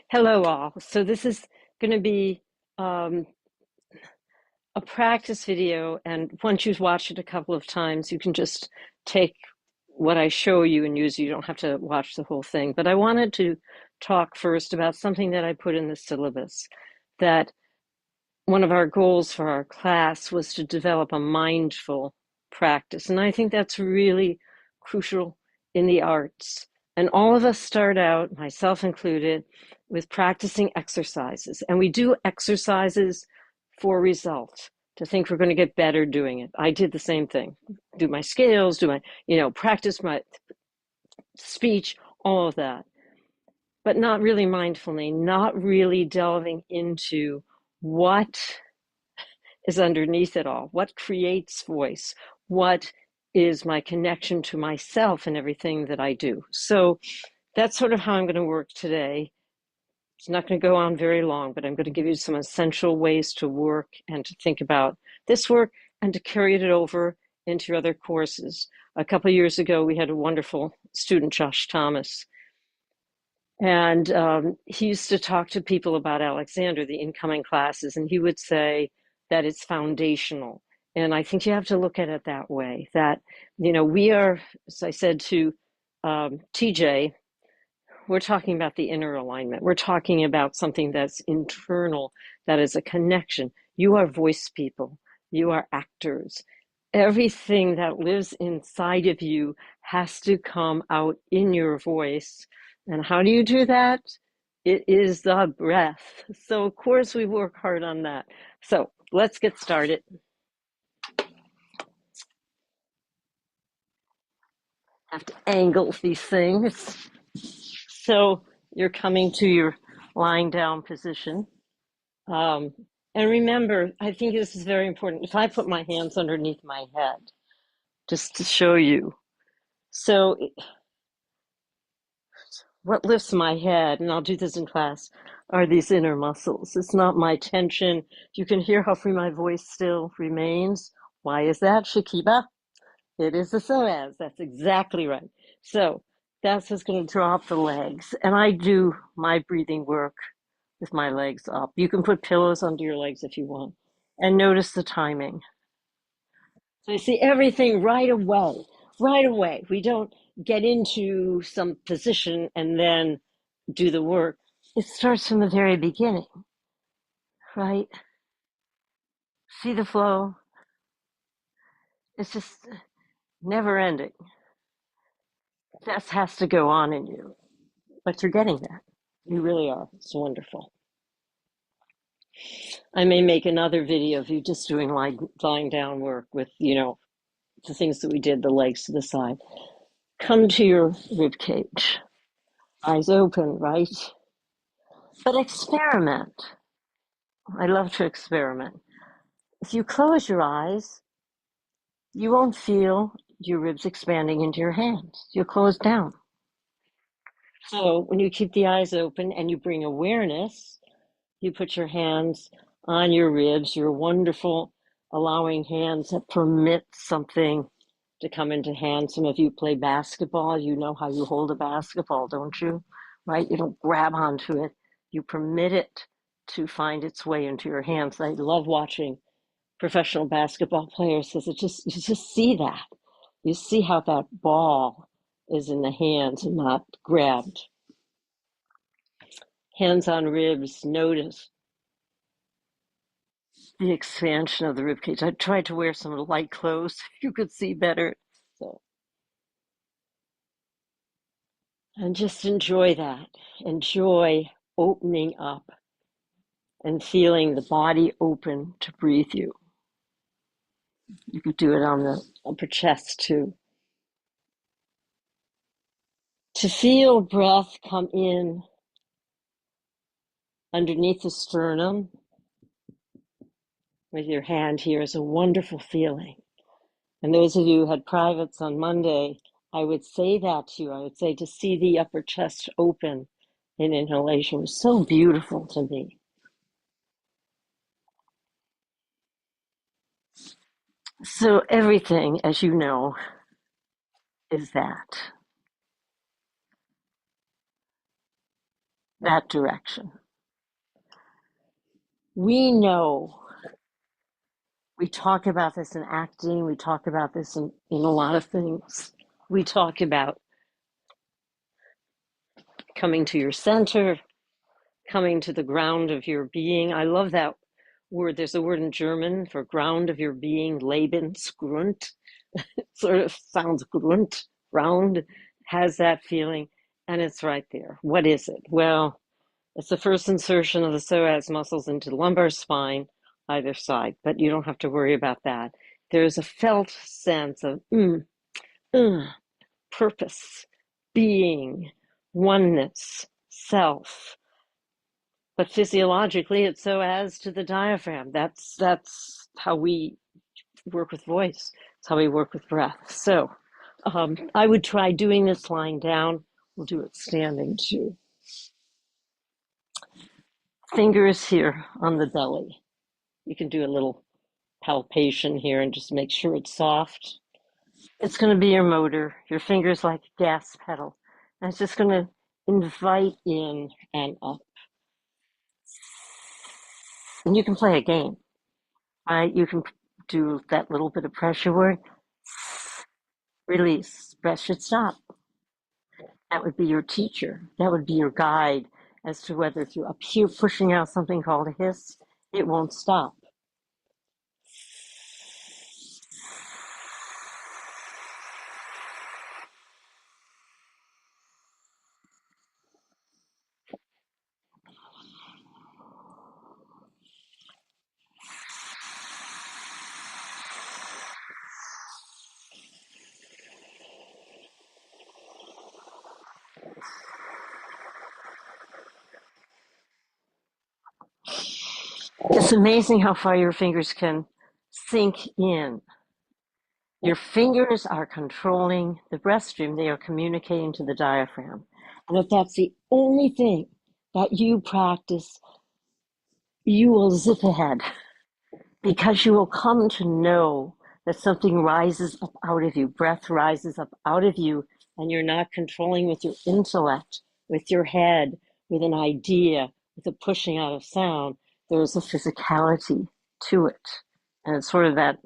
Hello, all. So this is going to be um, a practice video, and once you've watched it a couple of times, you can just take what I show you and use it. You don't have to watch the whole thing. But I wanted to talk first about something that I put in the syllabus, that one of our goals for our class was to develop a mindful practice. And I think that's really crucial in the arts. And all of us start out, myself included, with practicing exercises. And we do exercises for results, to think we're going to get better doing it. I did the same thing. Do my scales, do my, practice my speech, all of that. But not really mindfully, not really delving into what is underneath it all. What creates voice? What is my connection to myself and everything that I do? So that's sort of how I'm going to work today. It's not going to go on very long, but I'm going to give you some essential ways to work and to think about this work and to carry it over into your other courses. A couple of years ago, we had a wonderful student, Josh Thomas, and he used to talk to people about Alexander, the incoming classes, and he would say that it's foundational. And I think you have to look at it that way, that, we are, as I said to TJ, we're talking about the inner alignment. We're talking about something that's internal, that is a connection. You are voice people. You are actors. Everything that lives inside of you has to come out in your voice. And how do you do that? It is the breath. So, of course, we work hard on that. So, let's get started. I have to angle these things. So, you're coming to your lying down position. Um, and remember, I think this is very important. If I put my hands underneath my head, just to show you. So, what lifts my head, and I'll do this in class, are these inner muscles. It's not my tension. You can hear how free my voice still remains. Why is that, Shakiba? It is the psoas. That's exactly right. So that's what's going to drop the legs. And I do my breathing work with my legs up. You can put pillows under your legs if you want. And notice the timing. So you see everything right away, right away. We don't get into some position and then do the work. It starts from the very beginning, right? See the flow? It's just never ending. That has to go on in you, but you're getting that. You really are. It's wonderful. I may make another video of you just doing lying down work with, the things that we did, the legs to the side. Come to your rib cage. Eyes open, right? But experiment. I love to experiment. If you close your eyes, you won't feel your ribs expanding into your hands. You'll close down. So when you keep the eyes open and you bring awareness, you put your hands on your ribs, your wonderful allowing hands that permit something to come into hands. Some of you play basketball. You know how you hold a basketball, don't you? Right? You don't grab onto it. You permit it to find its way into your hands. I love watching professional basketball players because you just see that. You see how that ball is in the hands and not grabbed. Hands on ribs, notice the expansion of the rib cage. I tried to wear some light clothes so you could see better. So, and just enjoy that. Enjoy opening up and feeling the body open to breathe you. You could do it on the upper chest too. To feel breath come in underneath the sternum with your hand here is a wonderful feeling. And those of you who had privates on Monday, I would say that to you. I would say to see the upper chest open in inhalation was so beautiful to me. So everything, as you know, is that. that direction. We know, we talk about this in acting, we talk about this in a lot of things. We talk about coming to your center, coming to the ground of your being. I love that word. There's a word in German for ground of your being, Lebensgrund. It sort of sounds grunt, round, has that feeling, and it's right there. What is it? Well, it's the first insertion of the psoas muscles into the lumbar spine, either side, but you don't have to worry about that. There's a felt sense of purpose, being, oneness, self. But physiologically, it's so as to the diaphragm. That's how we work with voice. It's how we work with breath. So I would try doing this lying down. We'll do it standing too. Fingers here on the belly. You can do a little palpation here and just make sure it's soft. It's going to be your motor, your fingers like a gas pedal. And it's just going to invite in and up. And you can play a game, right? You can do that little bit of pressure word, release, breath should stop. That would be your teacher. That would be your guide as to whether if you're up here pushing out something called a hiss, it won't stop. It's amazing how far your fingers can sink in. Your fingers are controlling the breath stream. They are communicating to the diaphragm. And if that's the only thing that you practice, you will zip ahead because you will come to know that something rises up out of you, breath rises up out of you, and you're not controlling with your intellect, with your head, with an idea, with a pushing out of sound. There's a physicality to it. And it's sort of that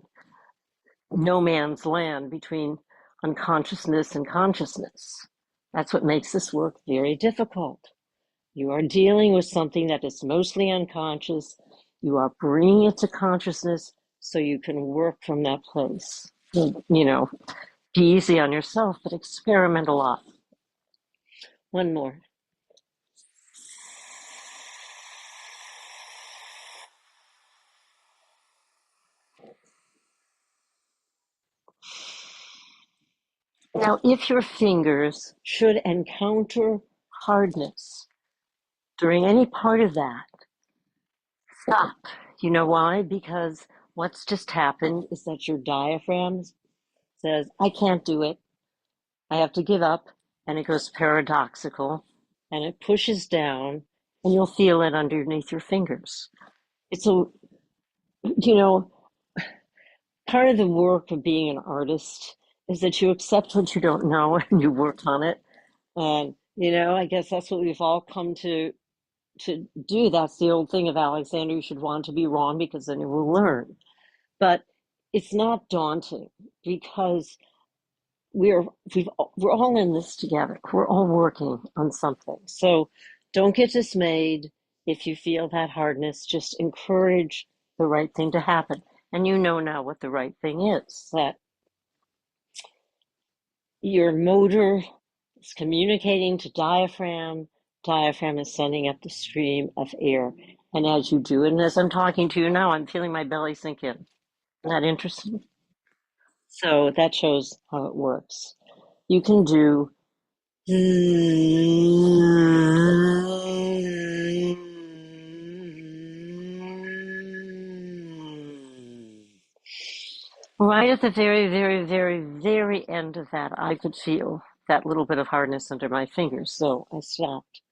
no man's land between unconsciousness and consciousness. That's what makes this work very difficult. You are dealing with something that is mostly unconscious. You are bringing it to consciousness so you can work from that place. You know, be easy on yourself, but experiment a lot. One more. Now, if your fingers should encounter hardness during any part of that, stop. You know why? Because what's just happened is that your diaphragm says, I can't do it. I have to give up. And it goes paradoxical and it pushes down and you'll feel it underneath your fingers. It's part of the work of being an artist is that you accept what you don't know and you work on it. And, I guess that's what we've all come to do. That's the old thing of Alexander, you should want to be wrong because then you will learn. But it's not daunting because we're all in this together. We're all working on something. So don't get dismayed if you feel that hardness. Just encourage the right thing to happen. And you know now what the right thing is, that your motor is communicating to diaphragm. Diaphragm is sending up the stream of air. And as you do it, and as I'm talking to you now, I'm feeling my belly sink in. Isn't that interesting? So that shows how it works. You can do right at the very, very, very, very end of that, I could feel that little bit of hardness under my fingers. So I stopped.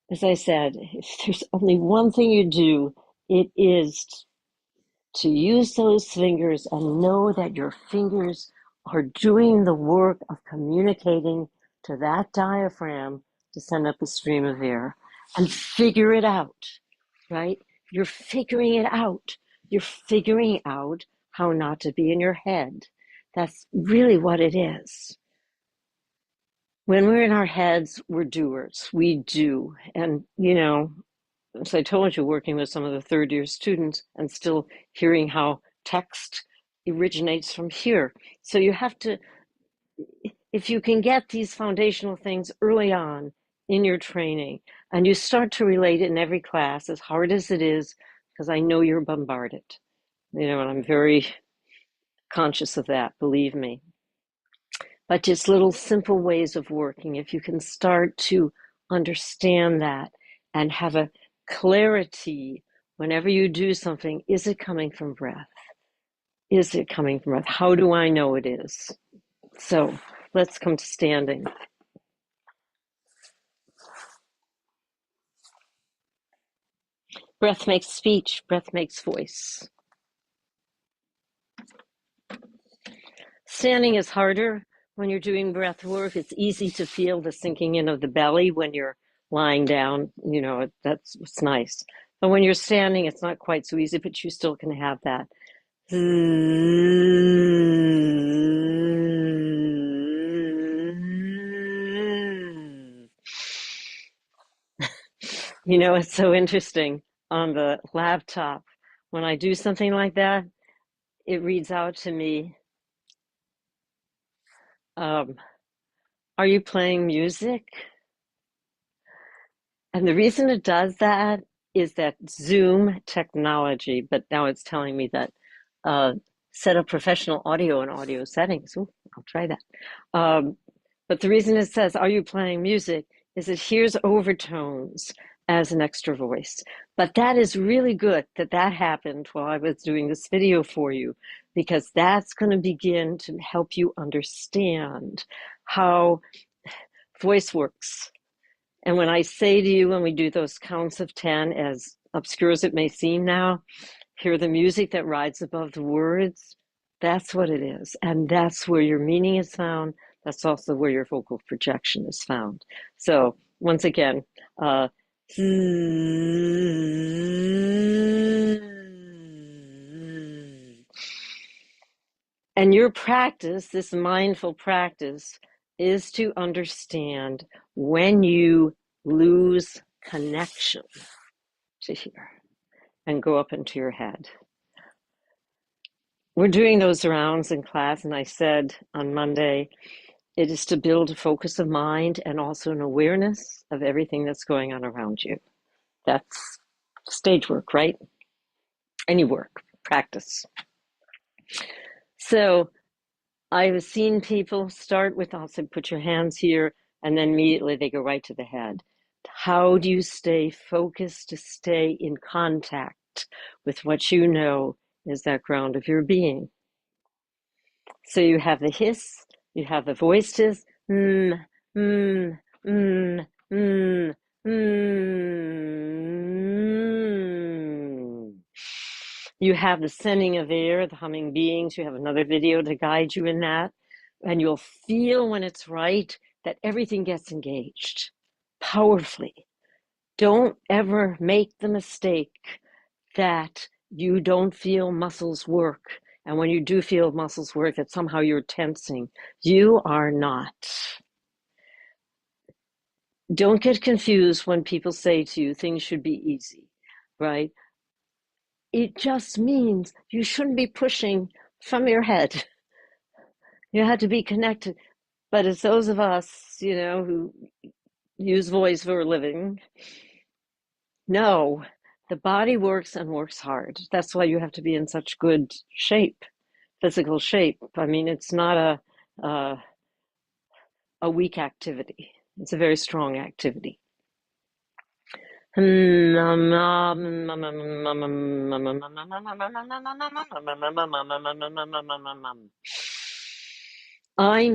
As I said, if there's only one thing you do, it is to use those fingers and know that your fingers are doing the work of communicating to that diaphragm to send up a stream of air and figure it out, right? You're figuring it out. You're figuring out how not to be in your head. That's really what it is. When we're in our heads, we're doers. We do. And, as I told you, working with some of the third year students and still hearing how text originates from here. So you have to, if you can get these foundational things early on in your training and you start to relate it in every class, as hard as it is, because I know you're bombarded, and I'm very conscious of that, believe me. But just little simple ways of working, if you can start to understand that and have a clarity whenever you do something, is it coming from breath? Is it coming from breath? How do I know it is? So let's come to standing. Breath makes speech, breath makes voice. Standing is harder when you're doing breath work. It's easy to feel the sinking in of the belly when you're lying down. That's what's nice. But when you're standing, it's not quite so easy, but you still can have that. It's so interesting on the laptop. When I do something like that, it reads out to me, are you playing music? And the reason it does that is that Zoom technology, but now it's telling me that set up professional audio and audio settings. Ooh, I'll try that. But the reason it says, are you playing music, is it hears overtones as an extra voice. But that is really good that happened while I was doing this video for you, because that's going to begin to help you understand how voice works. And when I say to you, when we do those counts of 10, as obscure as it may seem now, hear the music that rides above the words, that's what it is. And that's where your meaning is found. That's also where your vocal projection is found. So once again, and your practice, this mindful practice, is to understand when you lose connection to here and go up into your head. We're doing those rounds in class, and I said on Monday, it is to build a focus of mind and also an awareness of everything that's going on around you. That's stage work, right? Any work, practice. So I've seen people start with, I'll say, put your hands here, and then immediately they go right to the head. How do you stay focused to stay in contact with what you know is that ground of your being? So you have the hiss, you have the voiced hiss, mm, mm, mm, mm, mm. You have the sending of air, the humming beings. You have another video to guide you in that. And you'll feel when it's right that everything gets engaged powerfully. Don't ever make the mistake that you don't feel muscles work. And when you do feel muscles work, that somehow you're tensing. You are not. Don't get confused when people say to you, things should be easy, right? It just means you shouldn't be pushing from your head. You have to be connected. But it's those of us, who use voice for a living. No, the body works and works hard. That's why you have to be in such good shape, physical shape. I mean, it's not a weak activity. It's a very strong activity. I'm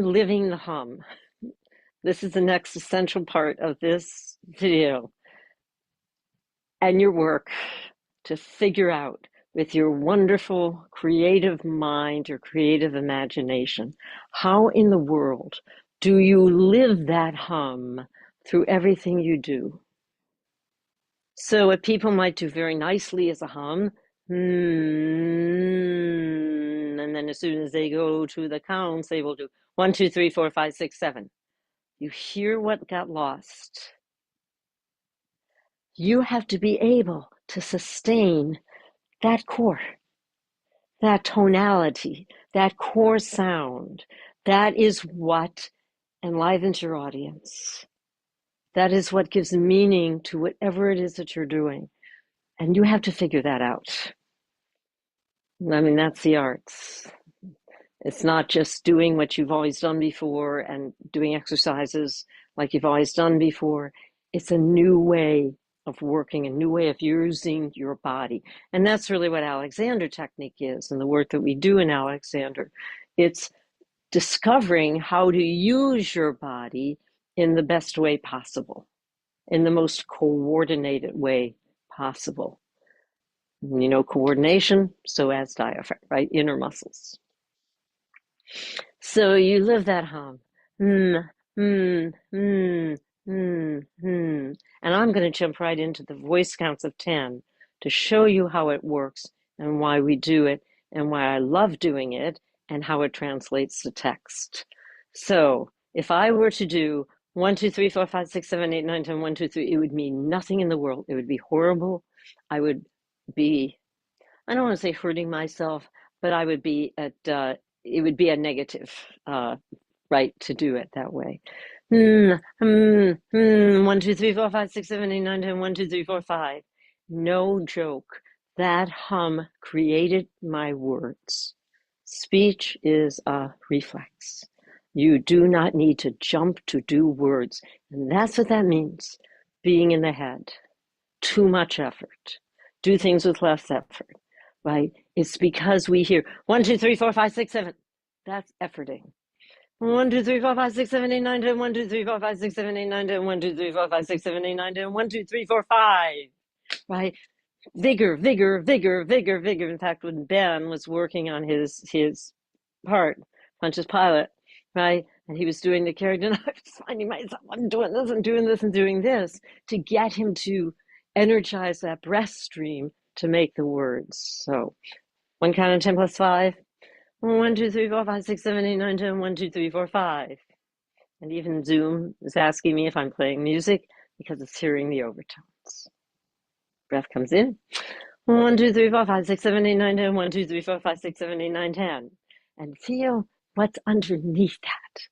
living the hum. This is the next essential part of this video and your work to figure out with your wonderful creative mind, your creative imagination, how in the world do you live that hum through everything you do. So what people might do very nicely is a hum, and then as soon as they go to the counts, they will do 1, 2, 3, 4, 5, 6, 7. You hear what got lost. You have to be able to sustain that core, that tonality, that core sound. That is what enlivens your audience. That is what gives meaning to whatever it is that you're doing. And you have to figure that out. I mean, that's the arts. It's not just doing what you've always done before and doing exercises like you've always done before. It's a new way of working, a new way of using your body. And that's really what Alexander technique is, and the work that we do in Alexander. It's discovering how to use your body in the best way possible, in the most coordinated way possible. You know, coordination, so as diaphragm, right? Inner muscles. So you live that hum. Mm, mm, mm, mm, mm. And I'm going to jump right into the voice counts of 10 to show you how it works and why we do it and why I love doing it and how it translates to text. So if I were to do 1, 2, 3, 4, 5, 6, 7, 8, 9, 10, 1, 2, 3, it would mean nothing in the world. It would be horrible. I would be, I don't want to say hurting myself, but I would be at, it would be a negative, right, to do it that way. 1, 2, 3, 4, 5, 6, 7, 8, 9, 10, 1, 2, 3, 4, 5. No joke. That hum created my words. Speech is a reflex. You do not need to jump to do words. And that's what that means, being in the head. Too much effort. Do things with less effort, right? It's because we hear 1, 2, 3, 4, 5, 6, 7. That's efforting. 1, 2, 3, 4, 5, 6, 7, 8, 9, 10. 1, 2, 3, 4, 5, 6, 7, 8, 9, 10. 1, 2, 3, 4, 5, 6, 7, 8, 9, 10. 1, 2, 3, 4, 5. Right? Vigor, vigor, vigor, vigor, vigor. In fact, when Ben was working on his part, Pontius Pilate, right? And he was doing the character, and I was finding myself, I'm doing this and doing this and doing this to get him to energize that breath stream to make the words. So 1 count of 10 plus 5. 1, 2, 3, 4, 5, 6, 7, 8, 9, 10. 1, 2, 3, 4, 5. And even Zoom is asking me if I'm playing music because it's hearing the overtones. Breath comes in. 1, 2, 3, 4, 5, 6, 7, 8, 9, 10. 1, 2, 3, 4, 5, 6, 7, 8, 9, 10. And feel what's underneath that.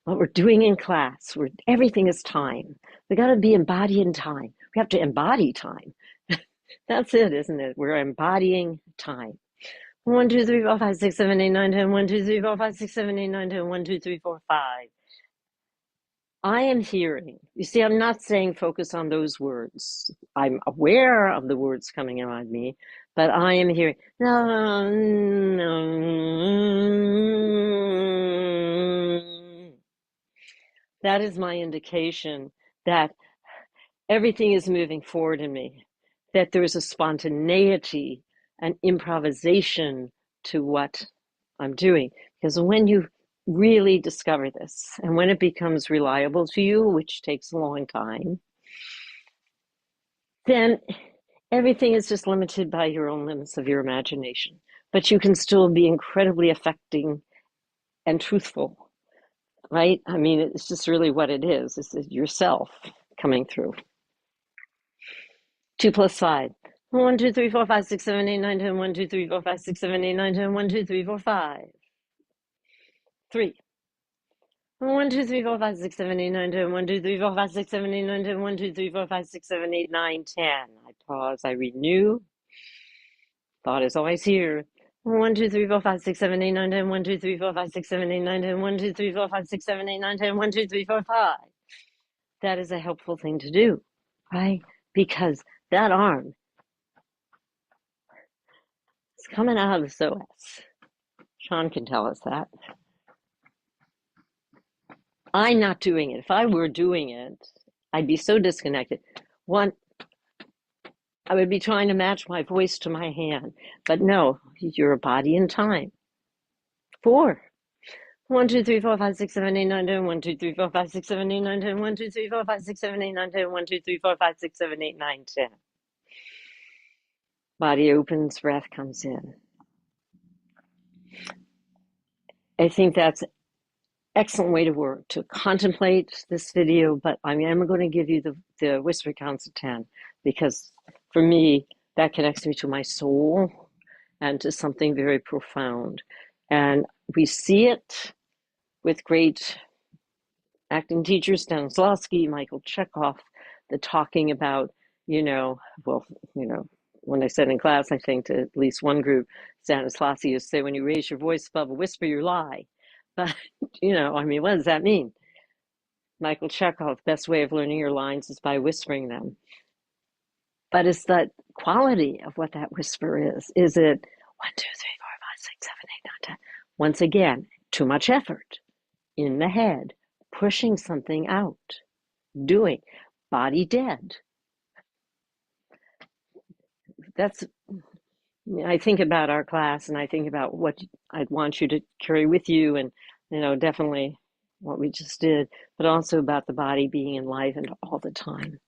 What we're doing in class, everything is time. We got to be embodying time. We have to embody time. That's it, isn't it? We're embodying time. 1, 2, 3, 4, 5, 6, 7, 8, 9, 10. 1, 2, 3, 4, 5, 6, 7, 8, 9, 10. 1, 2, 3, 4, 5. I am hearing. You see, I'm not saying focus on those words. I'm aware of the words coming around me, but I am hearing. No, no. That is my indication that everything is moving forward in me, that there is a spontaneity, an improvisation to what I'm doing. Because when you really discover this, and when it becomes reliable to you, which takes a long time, then everything is just limited by your own limits of your imagination. But you can still be incredibly affecting and truthful, right? I mean, it's just really what it is. It's yourself coming through. 2 plus 5. 1, 2, 3, 4, 5, 6, 7, 8, 9, 10. 1, 2, 3, 4, 5, 6, 7, 8, 9, 10. 1, 2, 3, 4, 5. 3. 1, 2, 3, 4, 5, 6, 7, 8, 9, 10. 1, 2, 3, 4, 5, 6, 7, 8, 9, 10. 1, 2, 3, 4, 5, 6, 7, 8, 9, 10. I pause, I renew. Thought is always here. 1, 2, 3, 4, 5, 6, 7, 8, 9, 10. 1, 2, 3, 4, 5, 6, 7, 8, 9, 10. 1, 2, 3, 4, 5, 6, 7, 8, 9, 10. 1, 2, 3, 4, 5. That is a helpful thing to do, right? Because that arm is coming out of the psoas. Sean can tell us that. I'm not doing it. If I were doing it, I'd be so disconnected. One, I would be trying to match my voice to my hand. But no, you're a body in time. 4. 1, 2, 3, 4, 5, 6, 7, 8, 9, 10. 1, 2, 3, 4, 5, 6, 7, 8, 9, 10. 1, 2, 3, 4, 5, 6, 7, 8, 9, 10. 1, 2, 3, 4, 5, 6, 7, 8, 9, 10. Body opens, breath comes in. I think that's an excellent way to work, to contemplate this video, but I am going to give you the whisper counts of 10 because for me, that connects me to my soul and to something very profound. And we see it with great acting teachers, Stanislavski, Michael Chekhov, the talking about, well, when I said in class, I think to at least one group, Stanislavski used to say, when you raise your voice above a whisper, you lie. But, what does that mean? Michael Chekhov, best way of learning your lines is by whispering them. But it's that quality of what that whisper is. Is it 1, 2, 3, 4, 5, 6, 7, 8, 9, 10? Once again, too much effort in the head, pushing something out, doing, body dead. I think about our class and I think about what I'd want you to carry with you and, definitely what we just did, but also about the body being enlivened all the time,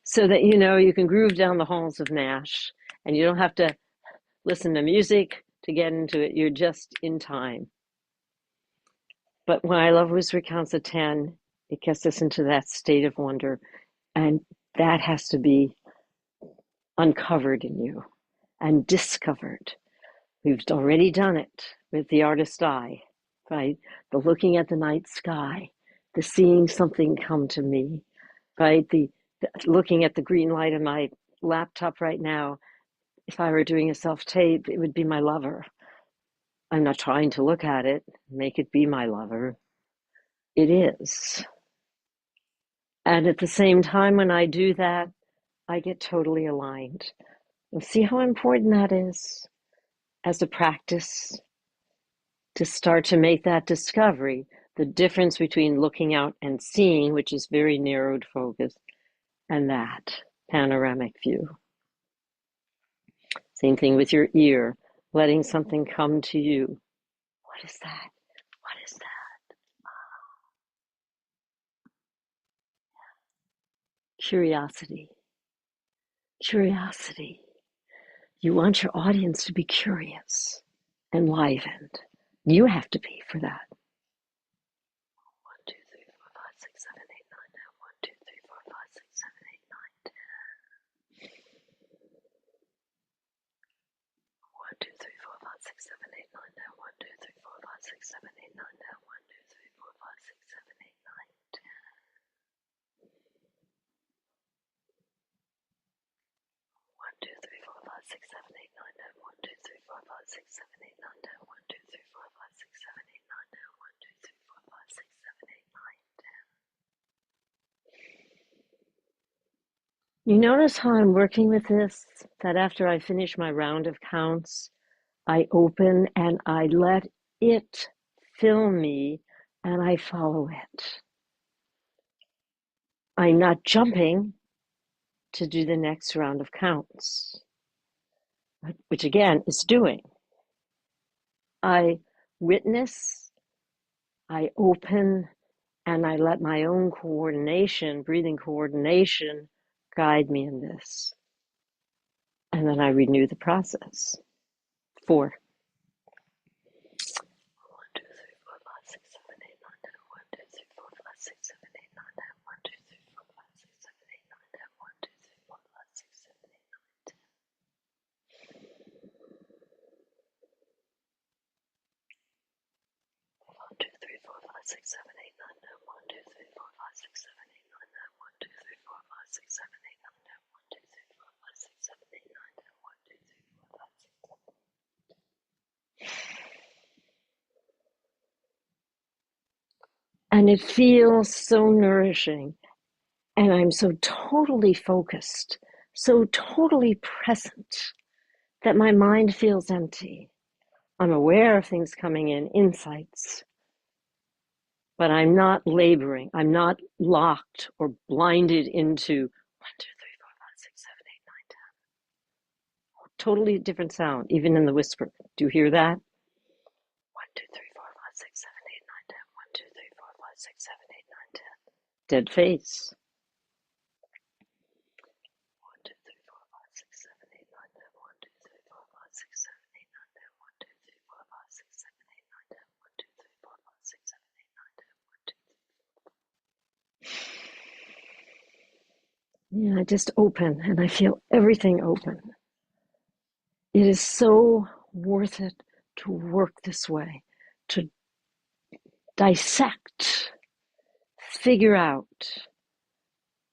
so that, you can groove down the halls of Nash and you don't have to listen to music to get into it. You're just in time. But when I love whisper counts of 10, it gets us into that state of wonder. And that has to be uncovered in you and discovered. We've already done it with the artist eye, right? The looking at the night sky, the seeing something come to me, right? The looking at the green light of my laptop right now. If I were doing a self-tape, it would be my lover. I'm not trying to look at it, make it be my lover. It is. And at the same time, when I do that, I get totally aligned. And see how important that is as a practice to start to make that discovery, the difference between looking out and seeing, which is very narrowed focus, and that panoramic view. Same thing with your ear, letting something come to you. What is that? What is that? Curiosity. Curiosity. You want your audience to be curious, enlivened. You have to be for that. 1, 2, 3, 4, 5, 6, 7, 8, 9, 10. 1, 2, 3, 4, 5, 6, 7, 8, 9, 10. 1, 2, 3, 4, 5, 6, 7, 8, 9, 10. 1, 2, 3, 4, 5, 6, 7, 8, 9, 10. 1, 2, 3, 4, 5, 6, 7, 8, 9, 10. 1, 2, 3, 4, 5, 6, 7, 8, 9, 10. 1, 2, 3, 4, 5, 6, 7, 8, 9, 10. 1, 2, 3, 4, 5, 6, 7, 8, 9, 10. 1, 2, 3, 4, 5, 6, 7, 8, 9, 10. You notice how I'm working with this? That after I finish my round of counts, I open and I let it fill me and I follow it. I'm not jumping to do the next round of counts, which again is doing. I witness, I open, and I let my own coordination, breathing coordination, guide me in this. And then I renew the process. 4. 1, 2, 3, 4, 5, 6, 7, 8, 9, 10. 1, 2, 3, 4, 5, 6, 7, 8, 9, 10. 1, 2, 3, 4, 5, 6, 7, 8, 9, 10. 1, 2, 3, 4, 5, 6, 7, 8, 9, 10. 1, 2, 3, 4, 5, 6, 7, 8, 9, 10. 1, 2, 3, 4, 5, 6, 7, 8, 9, 10. 1, 2, 3, 4, 5, 6, 7, 8, 9, 10. 1, 2, 3, 4, 5, 6, 7, 8, 9, 10. 1, 2, 3, 4, 5, 6, 7. And it feels so nourishing. And I'm so totally focused, so totally present that my mind feels empty. I'm aware of things coming in, insights, but I'm not laboring. I'm not locked or blinded into 1, 2, 3, 4, 5, 6, 7, 8, 9, 10. Totally different sound, even in the whisper. Do you hear that? 1, 2, 3, 4, 5, 6, 7, 8, 9, 10. 1, 2, 3, 4, 5, 6, 7, 8, 9, 10. Dead face. 1, 2, 3, 4, 5, 6, 7, 8, 9, 10. 1, 2, 3, 4, 5, 6, 7, 8, 9, 10. 1, 2, 3, 4, 5, 6, 7, 8, 9, 10. 1, 2, 3, 4, 5, 6, 7, 8, 9, 10. 1, 2, 3. Yeah, I just open and I feel everything open. It is so worth it to work this way, to dissect, figure out.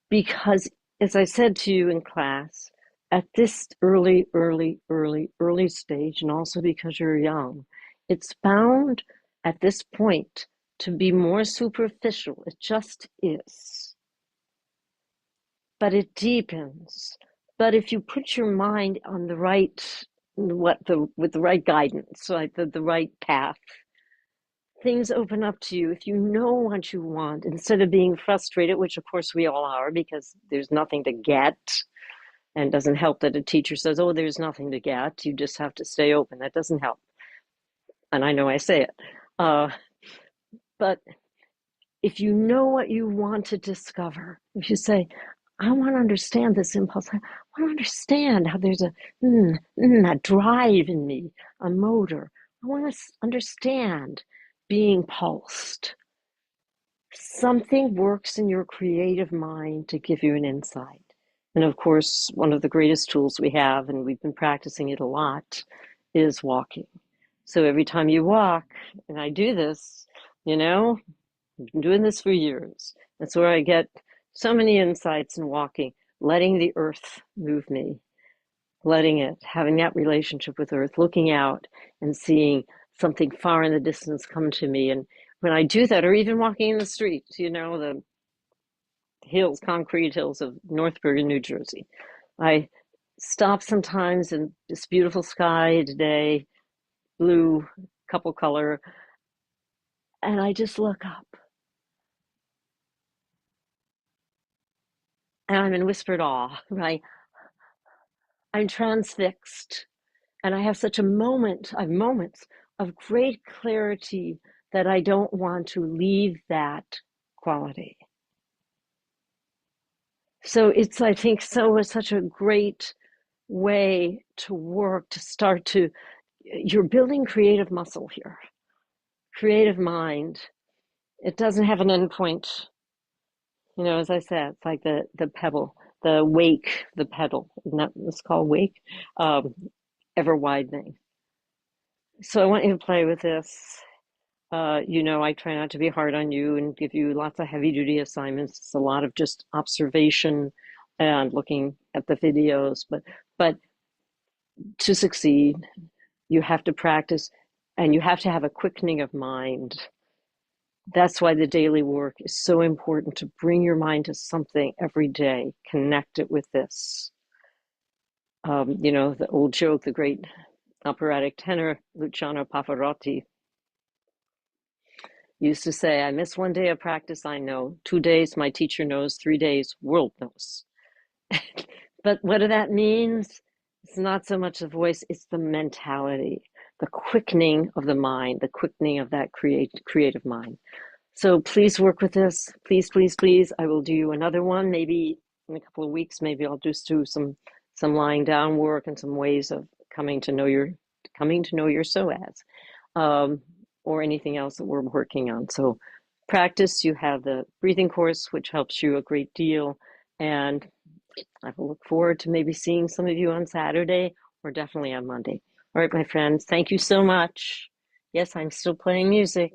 Because, as I said to you in class, at this early stage, and also because you're young, it's bound at this point to be more superficial. It just is. But it deepens. But if you put your mind on the right, with the right guidance, like the right path, things open up to you. If you know what you want, instead of being frustrated, which of course we all are because there's nothing to get, and it doesn't help that a teacher says, oh, there's nothing to get, you just have to stay open. That doesn't help. And I know I say it. But if you know what you want to discover, if you say, I want to understand this impulse, I want to understand how there's a drive in me, a motor. I want to understand being pulsed. Something works in your creative mind to give you an insight. And of course, one of the greatest tools we have, and we've been practicing it a lot, is walking. So every time you walk, and I do this, I've been doing this for years. That's where I get so many insights in walking, letting the earth move me, letting it, having that relationship with earth, looking out and seeing something far in the distance come to me. And when I do that, or even walking in the streets, the hills, concrete hills of North Bergen, New Jersey, I stop sometimes in this beautiful sky today, blue, couple color, and I just look up. And I'm in whispered awe, right? I'm transfixed. And I have such I have moments of great clarity that I don't want to leave that quality. So it's, I think, such a great way to work, to start to, you're building creative muscle here, creative mind. It doesn't have an end point. As I said, it's like the pebble, the wake, the pedal. Isn't that what's called wake? Ever widening. So I want you to play with this. I try not to be hard on you and give you lots of heavy duty assignments. It's a lot of just observation and looking at the videos. But to succeed, you have to practice and you have to have a quickening of mind. That's why the daily work is so important, to bring your mind to something every day, connect it with this. The old joke, the great operatic tenor Luciano Pavarotti used to say, I miss one day of practice, I know. 2 days, my teacher knows. 3 days, world knows. But what that means, it's not so much the voice, it's the mentality, the quickening of the mind, the quickening of that creative mind. So please work with this. Please, please, please. I will do another one, maybe in a couple of weeks. Maybe I'll just do some lying down work and some ways of coming to know your psoas, or anything else that we're working on. So practice. You have the breathing course, which helps you a great deal. And I will look forward to maybe seeing some of you on Saturday, or definitely on Monday. All right, my friends, thank you so much. Yes, I'm still playing music.